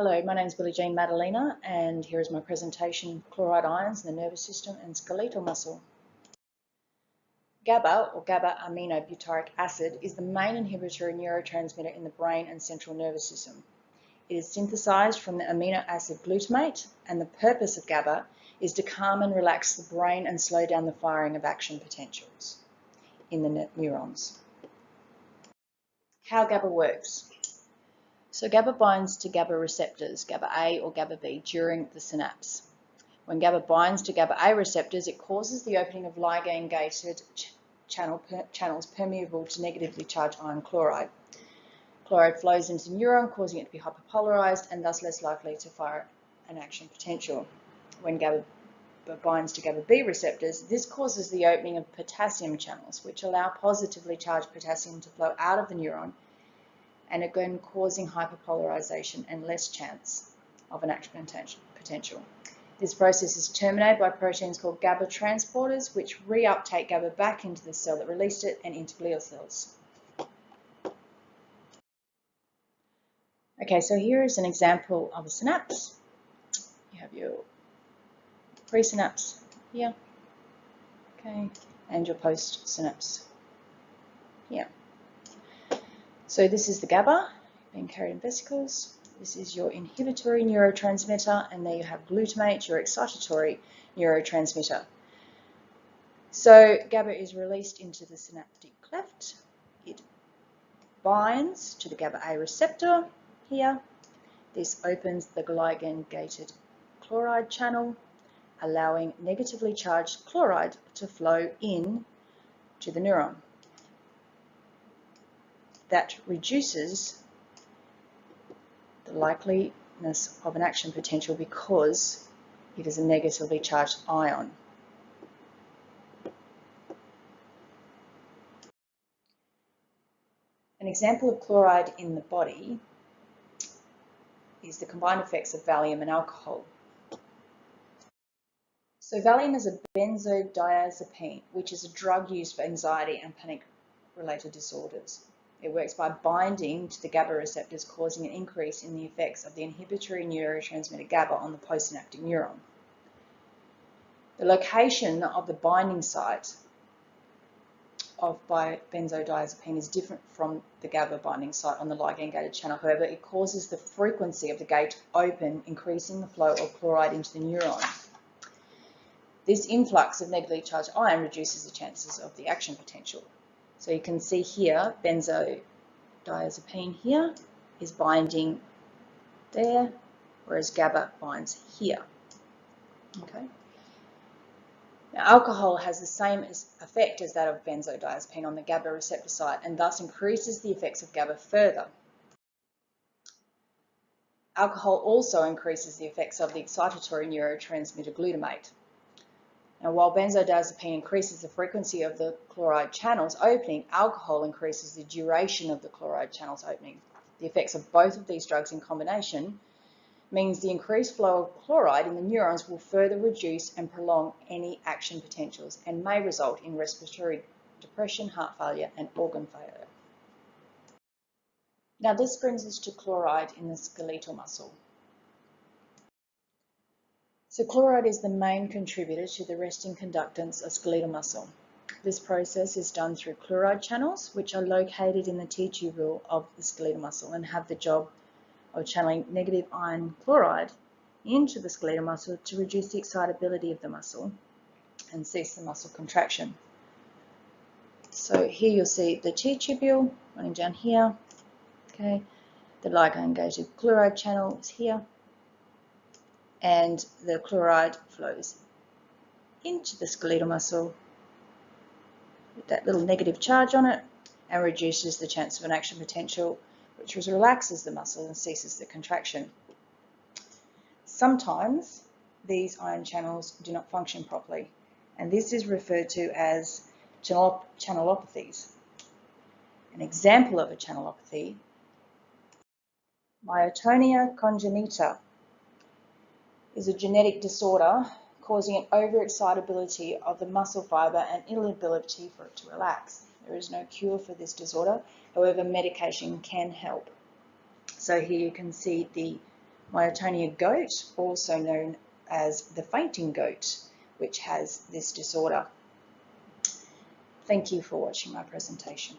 Hello, my name is Billie Jean Madalena, and here is my presentation: chloride ions in the nervous system and skeletal muscle. GABA, or GABA-aminobutyric acid, is the main inhibitory neurotransmitter in the brain and central nervous system. It is synthesized from the amino acid glutamate, and the purpose of GABA is to calm and relax the brain and slow down the firing of action potentials in the neurons. How GABA works. So GABA binds to GABA receptors, GABA A or GABA B, during the synapse. When GABA binds to GABA A receptors, it causes the opening of ligand-gated channels permeable to negatively charged ion chloride. Chloride flows into the neuron, causing it to be hyperpolarized and thus less likely to fire an action potential. When GABA binds to GABA B receptors, this causes the opening of potassium channels, which allow positively charged potassium to flow out of the neuron, and again causing hyperpolarization and less chance of an action potential. This process is terminated by proteins called GABA transporters, which reuptake GABA back into the cell that released it and into glial cells. Okay, so here is an example of a synapse. You have your presynapse here, okay, and your postsynapse here. So this is the GABA being carried in vesicles. This is your inhibitory neurotransmitter, and there you have glutamate, your excitatory neurotransmitter. So GABA is released into the synaptic cleft. It binds to the GABA A receptor here. This opens the ligand-gated chloride channel, allowing negatively charged chloride to flow in to the neuron. That reduces the likeliness of an action potential because it is a negatively charged ion. An example of chloride in the body is the combined effects of Valium and alcohol. So Valium is a benzodiazepine, which is a drug used for anxiety and panic-related disorders. It works by binding to the GABA receptors, causing an increase in the effects of the inhibitory neurotransmitter GABA on the postsynaptic neuron. The location of the binding site of benzodiazepine is different from the GABA binding site on the ligand-gated channel. However, it causes the frequency of the gate to open, increasing the flow of chloride into the neuron. This influx of negatively charged ion reduces the chances of the action potential. So you can see here, benzodiazepine here is binding there, whereas GABA binds here. Okay. Now, alcohol has the same effect as that of benzodiazepine on the GABA receptor site, and thus increases the effects of GABA further. Alcohol also increases the effects of the excitatory neurotransmitter glutamate. Now, while benzodiazepine increases the frequency of the chloride channels opening, alcohol increases the duration of the chloride channels opening. The effects of both of these drugs in combination means the increased flow of chloride in the neurons will further reduce and prolong any action potentials and may result in respiratory depression, heart failure, and organ failure. Now, this brings us to chloride in the skeletal muscle. So chloride is the main contributor to the resting conductance of skeletal muscle. This process is done through chloride channels, which are located in the T-tubule of the skeletal muscle and have the job of channeling negative ion chloride into the skeletal muscle to reduce the excitability of the muscle and cease the muscle contraction. So here you'll see the T-tubule running down here. Okay, the ligand-gated chloride channel is here, and the chloride flows into the skeletal muscle with that little negative charge on it and reduces the chance of an action potential, which relaxes the muscle and ceases the contraction. Sometimes these ion channels do not function properly, and this is referred to as channelopathies. An example of a channelopathy, myotonia congenita, is a genetic disorder causing an overexcitability of the muscle fibre and inability for it to relax. There is no cure for this disorder, however medication can help. So here you can see the Myotonia goat, also known as the fainting goat, which has this disorder. Thank you for watching my presentation.